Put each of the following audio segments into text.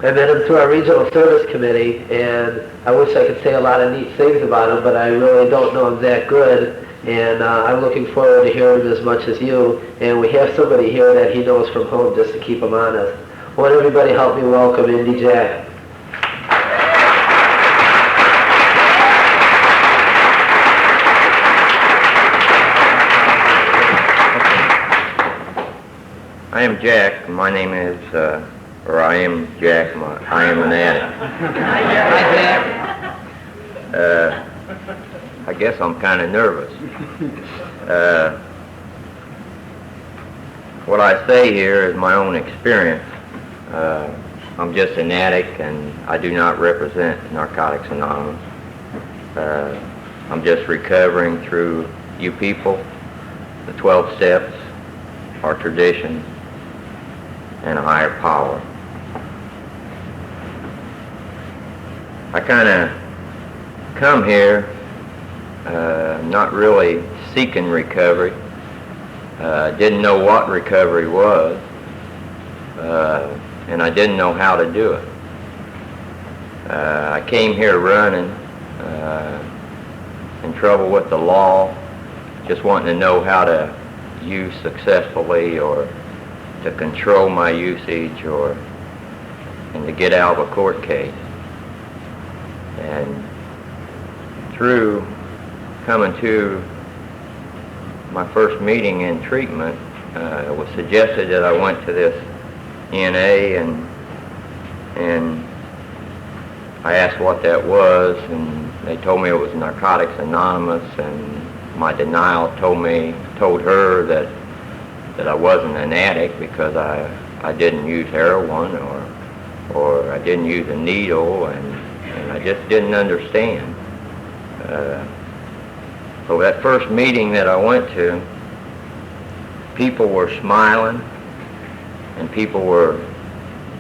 I met him through our regional service committee, and I wish I could say a lot of neat things about him, but I really don't know him that good. And I'm looking forward to hearing him as much as you. And we have somebody here that he knows from home just to keep him honest. Won't everybody help me welcome Indy Jack? I am Jack. My name is, or I am Jack. I am an addict. Hi, Jack. I guess I'm kind of nervous. What I say here is my own experience. I'm just an addict, and I do not represent Narcotics Anonymous. I'm just recovering through you people, the 12 steps, our tradition, and a higher power. I kind of come here not really seeking recovery. Didn't know what recovery was, and I didn't know how to do it. I came here running, in trouble with the law, just wanting to know how to use successfully, or to control my usage, and to get out of a court case. And through coming to my first meeting in treatment, it was suggested that I went to this NA, and I asked what that was, and they told me it was Narcotics Anonymous, and my denial told her that I wasn't an addict because I didn't use heroin, or I didn't use a needle, and I just didn't understand. So that first meeting that I went to, people were smiling, and people were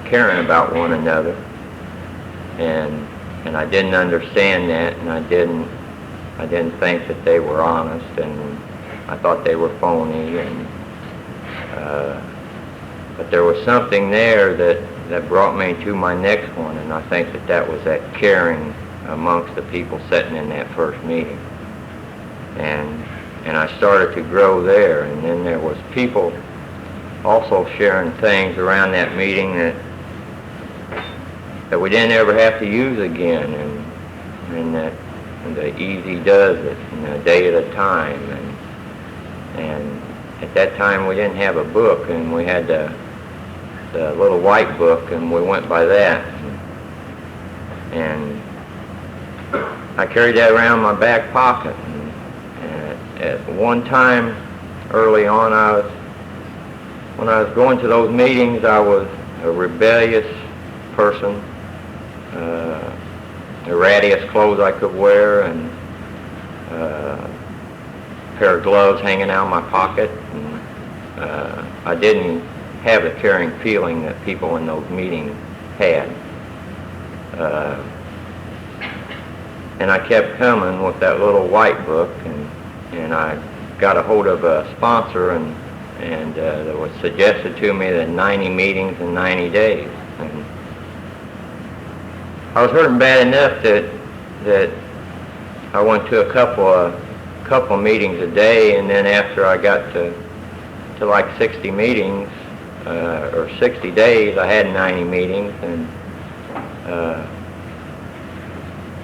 caring about one another, and I didn't understand that, and I didn't think that they were honest, and I thought they were phony, but there was something there that brought me to my next one, and I think that was that caring amongst the people sitting in that first meeting. And I started to grow there, and then there was people also sharing things around that meeting that we didn't ever have to use again, and that the easy does it, a day at a time, and at that time we didn't have a book, and we had the little white book, and we went by that, and I carried that around in my back pocket. And at one time early on, when I was going to those meetings, I was a rebellious person, the rattiest clothes I could wear, and a pair of gloves hanging out of my pocket. And, I didn't have the caring feeling that people in those meetings had. And I kept coming with that little white book, and I got a hold of a sponsor, and it was suggested to me that 90 meetings in 90 days. And I was hurting bad enough that I went to a couple meetings a day, and then after I got to like 60 meetings, or 60 days, I had 90 meetings, and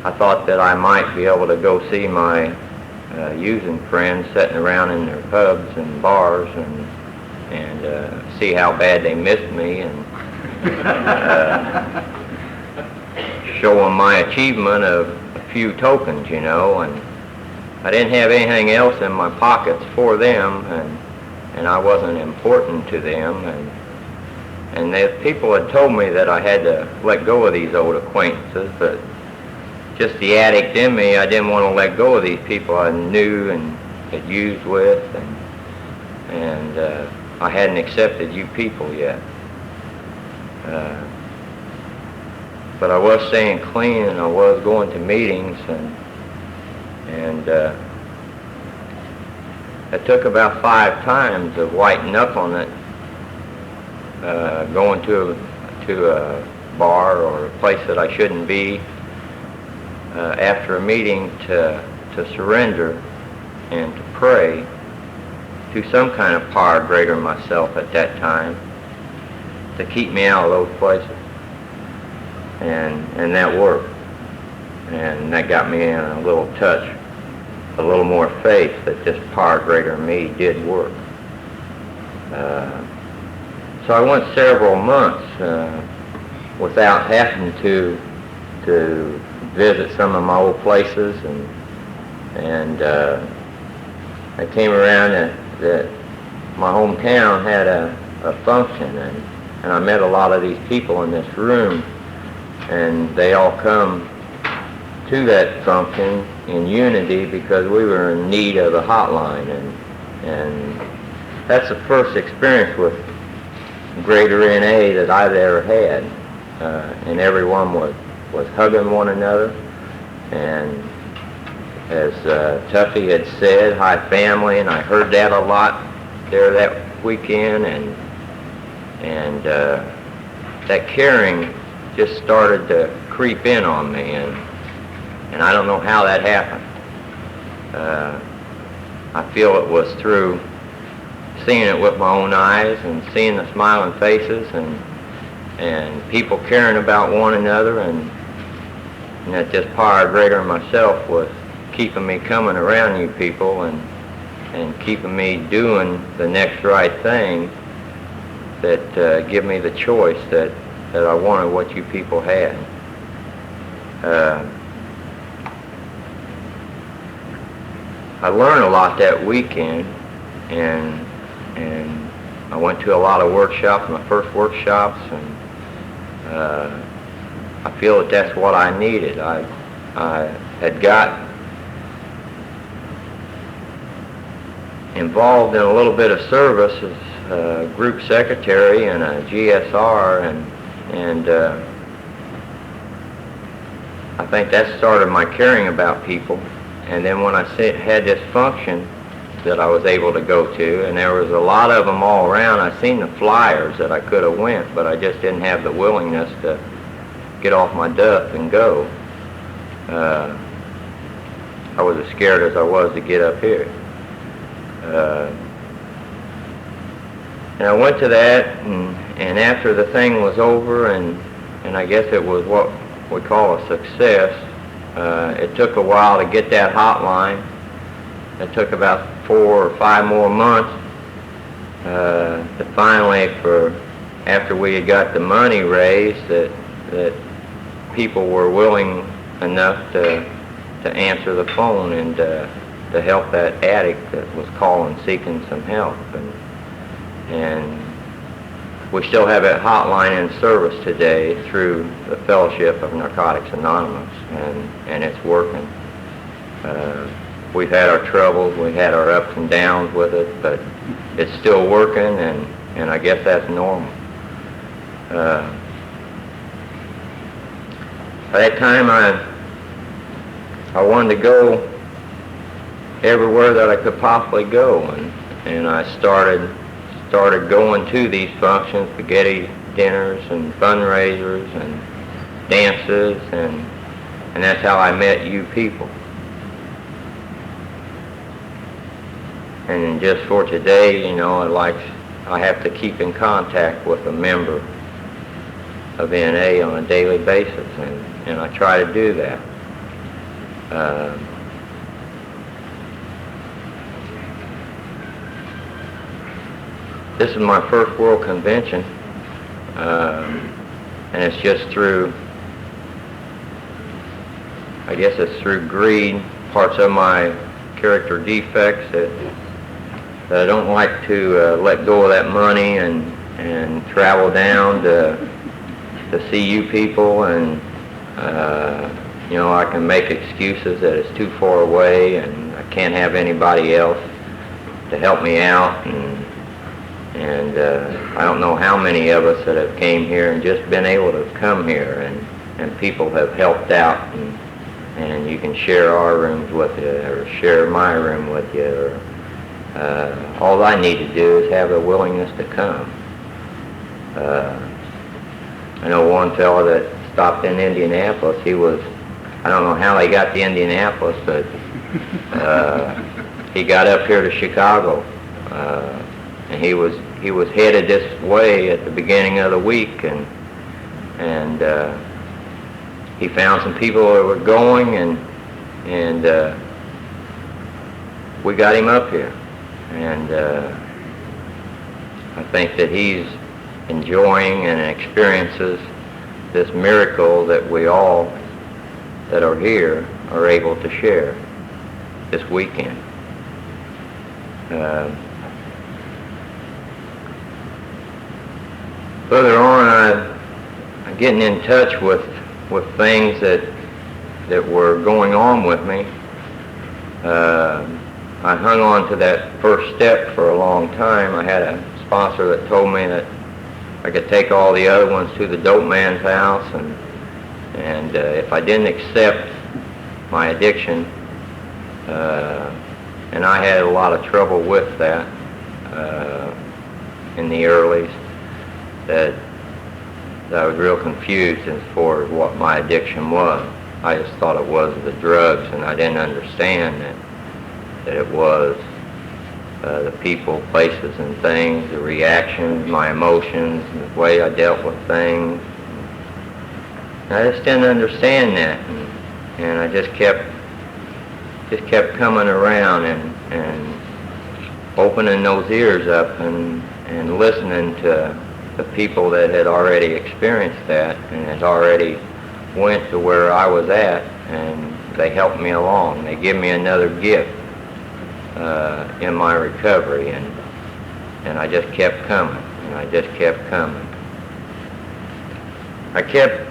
I thought that I might be able to go see my using friends sitting around in their pubs and bars, and see how bad they missed me, and show them my achievement of a few tokens, and I didn't have anything else in my pockets for them, and I wasn't important to them, and the people had told me that I had to let go of these old acquaintances, but just the addict in me, I didn't want to let go of these people I knew and had used with, and I hadn't accepted you people yet. But I was staying clean, and I was going to meetings, and it took about 5 times of white knuckling it, going to bar or a place that I shouldn't be, after a meeting to surrender and to pray to some kind of power greater than myself at that time to keep me out of those places. And that worked. And that got me in a little touch, a little more faith that this power greater than me did work. So I went several months without having to visit some of my old places, and I came around that my hometown had a function, and I met a lot of these people in this room, and they all come to that function in unity because we were in need of a hotline, and that's the first experience with greater NA that I've ever had, and everyone was hugging one another, and as Tuffy had said, hi family, and I heard that a lot there that weekend, and that caring just started to creep in on me, and I don't know how that happened. I feel it was through seeing it with my own eyes and seeing the smiling faces and people caring about one another, and that this power greater than myself was keeping me coming around you people and keeping me doing the next right thing that give me the choice that I wanted what you people had. I learned a lot that weekend, and I went to a lot of workshops, my first workshops, and I feel that that's what I needed. I had got involved in a little bit of service as a group secretary and a GSR, and I think that started my caring about people. And then when I had this function that I was able to go to, and there was a lot of them all around, I seen the flyers that I could have went, but I just didn't have the willingness to get off my duff and go. I was as scared as I was to get up here. And I went to that, and after the thing was over, and I guess it was what we call a success, it took a while to get that hotline. It took about 4 or 5 more months to finally, after we had got the money raised, that people were willing enough to answer the phone and to help that addict that was calling seeking some help. And we still have that hotline in service today through the Fellowship of Narcotics Anonymous, and it's working. We've had our troubles, we've had our ups and downs with it, but it's still working, and I guess that's normal. At that time, I wanted to go everywhere that I could possibly go, and I started going to these functions, spaghetti dinners and fundraisers and dances, and that's how I met you people. And just for today, you know, I have to keep in contact with a member of NA on a daily basis, and I try to do that. This is my first World Convention, and it's just through, I guess it's through greed, parts of my character defects that I don't like to let go of that money and travel down to see you people, and you know, I can make excuses that it's too far away and I can't have anybody else to help me out, and I don't know how many of us that have came here and just been able to come here, and people have helped out, and you can share our rooms with you or share my room with you, or all I need to do is have the willingness to come. I know one fellow that stopped in Indianapolis. I don't know how he got to Indianapolis, but he got up here to Chicago, and he was headed this way at the beginning of the week, and he found some people that were going, and we got him up here, and I think that he's enjoying and experiences this miracle that we all that are here are able to share this weekend. Further on, I'm getting in touch with things that were going on with me. I hung on to that first step for a long time. I had a sponsor that told me that I could take all the other ones to the dope man's house, and if I didn't accept my addiction, and I had a lot of trouble with that in the earlies, that I was real confused as far as what my addiction was. I just thought it was the drugs, and I didn't understand that it was the people, places, and things, the reactions, my emotions, the way I dealt with things. And I just didn't understand that, and I just kept coming around and opening those ears up and listening to the people that had already experienced that and had already went to where I was at, and they helped me along. They give me another gift in my recovery, and I just kept coming, and I just kept coming. I kept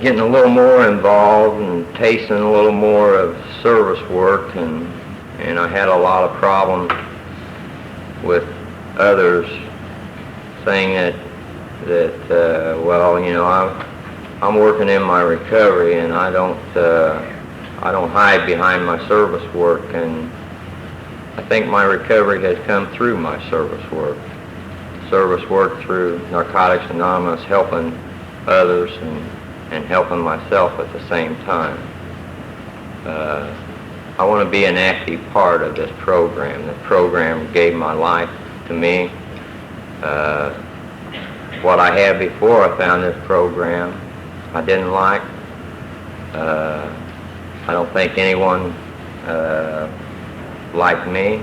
getting a little more involved and tasting a little more of service work, and I had a lot of problems with others saying that well, you know, I'm working in my recovery, and I don't hide behind my service work, and I think my recovery has come through my service work through Narcotics Anonymous, helping others and helping myself at the same time. I want to be an active part of this program. The program gave my life to me. What I had before I found this program, I didn't like. I don't think anyone liked me.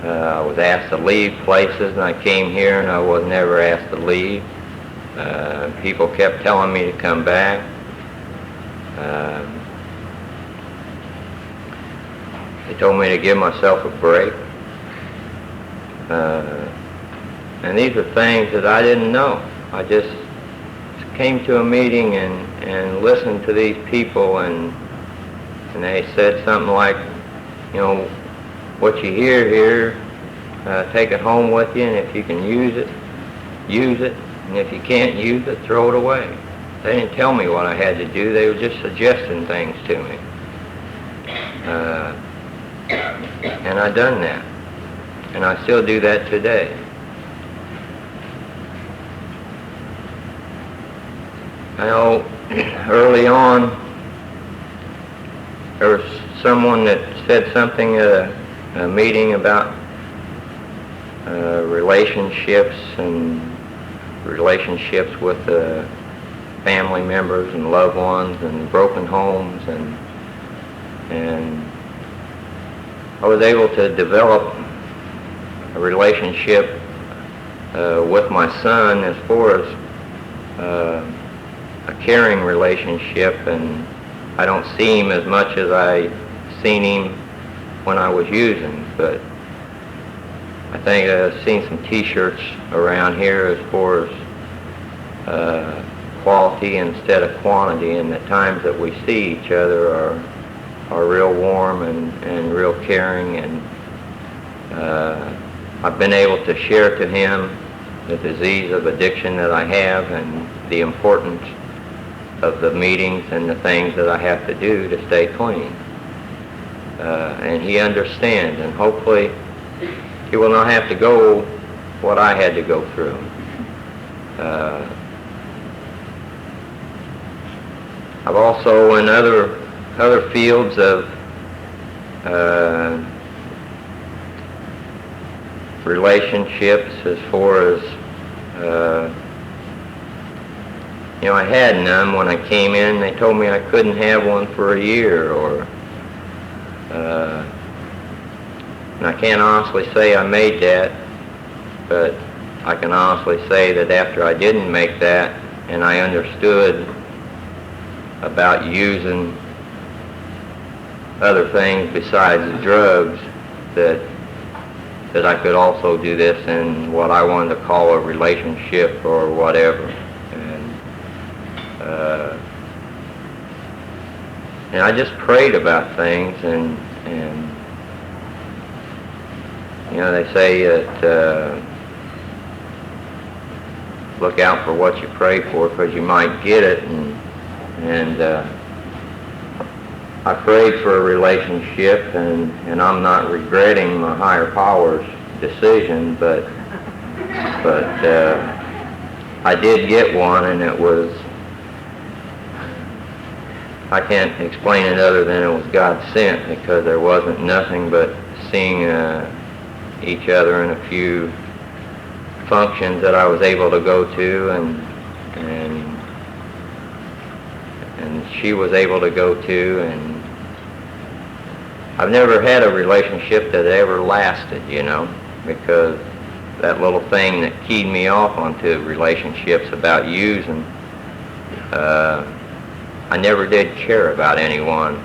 I was asked to leave places, and I came here and I was never asked to leave. People kept telling me to come back. They told me to give myself a break. And these are things that I didn't know. I just came to a meeting and listened to these people, and they said something like, you know, what you hear here, take it home with you, and if you can use it, and if you can't use it, throw it away. They didn't tell me what I had to do. They were just suggesting things to me. And I done that. And I still do that today. I know early on there was someone that said something at a meeting about relationships with family members and loved ones and broken homes, and I was able to develop a relationship with my son as far as a caring relationship, and I don't see him as much as I seen him when I was using, but I think I've seen some t-shirts around here as far as quality instead of quantity, and the times that we see each other are real warm and real caring, and I've been able to share to him the disease of addiction that I have and the importance of the meetings and the things that I have to do to stay clean. And he understands, and hopefully he will not have to go what I had to go through. I've also in other fields of relationships, as far as I had none when I came in. They told me I couldn't have one for a year, and I can't honestly say I made that, but I can honestly say that after I didn't make that and I understood about using other things besides drugs, that I could also do this in what I wanted to call a relationship or whatever. And I just prayed about things, and they say that look out for what you pray for, because you might get it, and I prayed for a relationship, and I'm not regretting my higher power's decision, but I did get one, and it was, I can't explain it other than it was God sent, because there wasn't nothing but seeing each other in a few functions that I was able to go to, and she was able to go to, and I've never had a relationship that ever lasted, because that little thing that keyed me off onto relationships about using, I never did care about anyone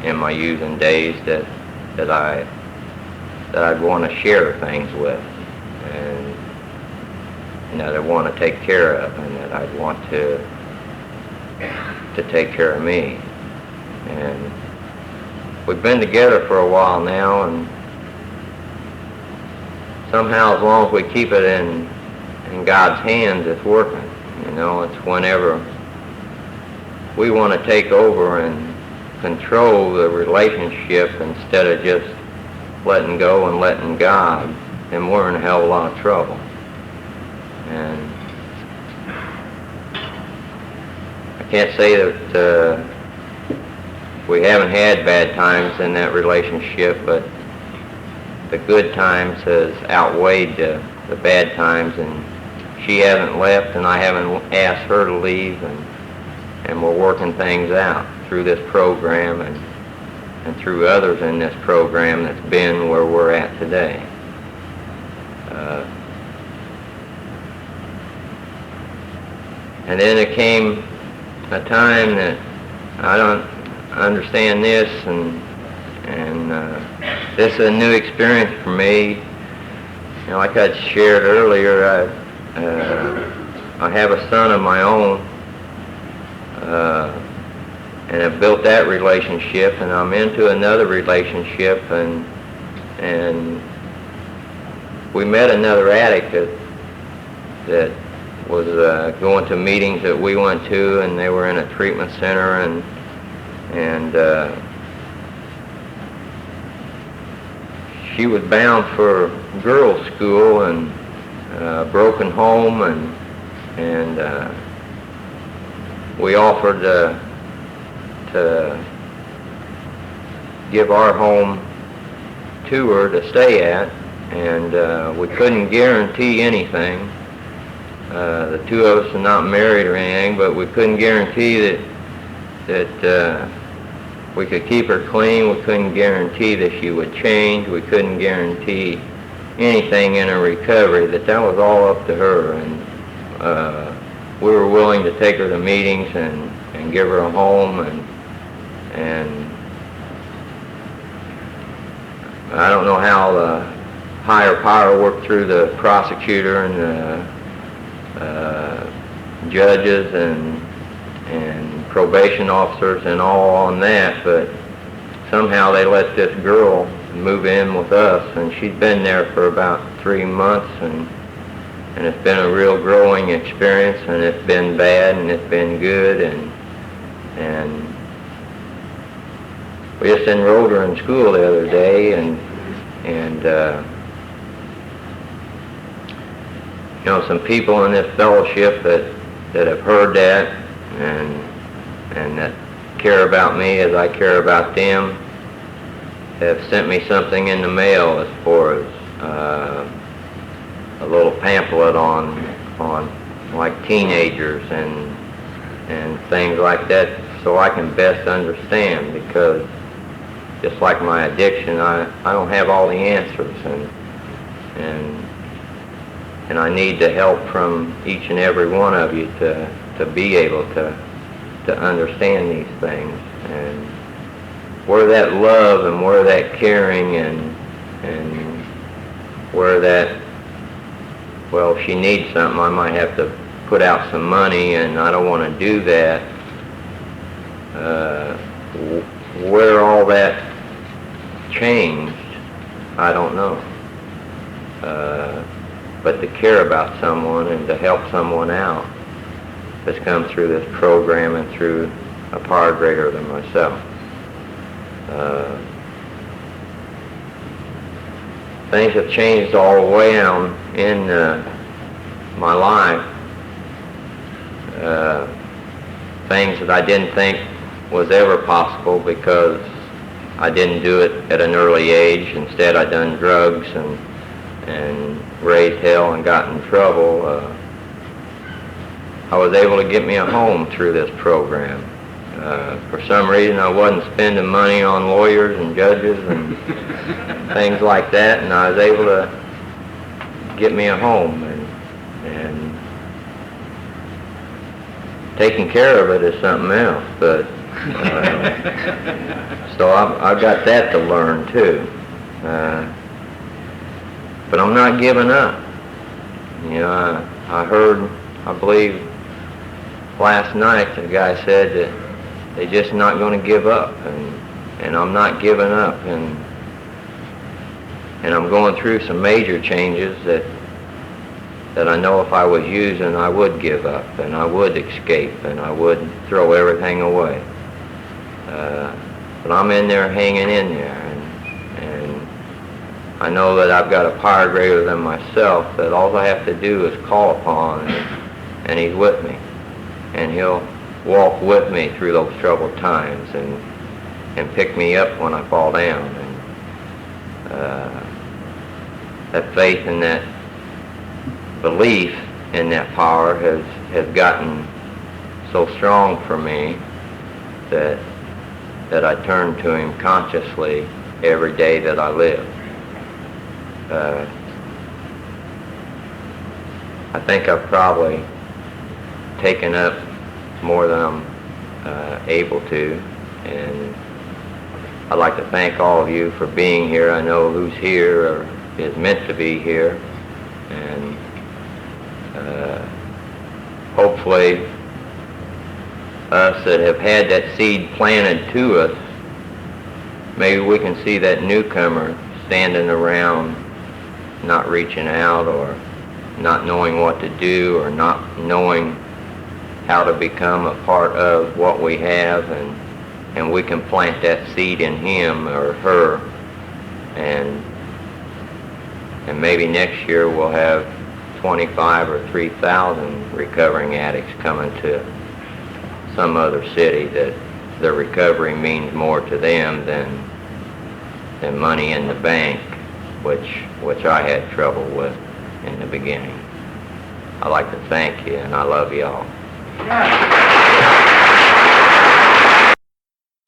in my using days that I'd want to share things with, and that I want to take care of, and that I'd want to take care of me. And we've been together for a while now, and somehow, as long as we keep it in God's hands, it's working. It's whenever we want to take over and control the relationship instead of just letting go and letting God, then we're in a hell of a lot of trouble. And I can't say that we haven't had bad times in that relationship, but the good times has outweighed the bad times, and she hasn't left, and I haven't asked her to leave, and we're working things out through this program and through others in this program that's been where we're at today. And then there came a time that I don't understand this, and this is a new experience for me. Like I shared earlier, I have a son of my own, and I've built that relationship, and I'm into another relationship, and we met another addict that was going to meetings that we went to, and they were in a treatment center, and she was bound for girls' school, and broken home, and we offered to give our home to her to stay at, and we couldn't guarantee anything. The two of us are not married or anything, but we couldn't guarantee that we could keep her clean. We couldn't guarantee that she would change. We couldn't guarantee anything in her recovery. That was all up to her, and we were willing to take her to meetings and give her a home, and I don't know how the higher power worked through the prosecutor and the judges and probation officers and all on that, but somehow they let this girl move in with us, and she'd been there for about 3 months, and it's been a real growing experience, and it's been bad and it's been good, and we just enrolled her in school the other day, and some people in this fellowship that have heard that, and and that care about me as I care about them, have sent me something in the mail as far as a little pamphlet on like teenagers and things like that, so I can best understand, because just like my addiction, I don't have all the answers, and I need the help from each and every one of you to be able to understand these things, and where that love and where that caring and where that, well, if she needs something, I might have to put out some money, and I don't want to do that. Where all that changed, I don't know. But to care about someone and to help someone out has come through this program and through a far greater than myself. Things have changed all the way down in my life. Things that I didn't think was ever possible because I didn't do it at an early age. Instead, I done drugs and raised hell and got in trouble. I was able to get me a home through this program. For some reason, I wasn't spending money on lawyers and judges and things like that, and I was able to get me a home, and taking care of it is something else. But so I've got that to learn too. But I'm not giving up. You know, I heard, I believe last night, the guy said that they're just not going to give up, and I'm not giving up, and I'm going through some major changes that I know if I was using, I would give up, and I would escape, and I would throw everything away. But I'm in there, hanging in there, and I know that I've got a power greater than myself, that all I have to do is call upon, and He's with me, and He'll walk with me through those troubled times and pick me up when I fall down. And that faith and that belief in that power has gotten so strong for me that I turn to Him consciously every day that I live. I think I've probably taken up more than I'm able to, and I'd like to thank all of you for being here. I know who's here or is meant to be here, and hopefully us that have had that seed planted to us, maybe we can see that newcomer standing around not reaching out or not knowing what to do or not knowing how to become a part of what we have, and we can plant that seed in him or her, and maybe next year we'll have 25 or 3,000 recovering addicts coming to some other city that their recovery means more to them than money in the bank, which I had trouble with in the beginning. I'd like to thank you, and I love you all.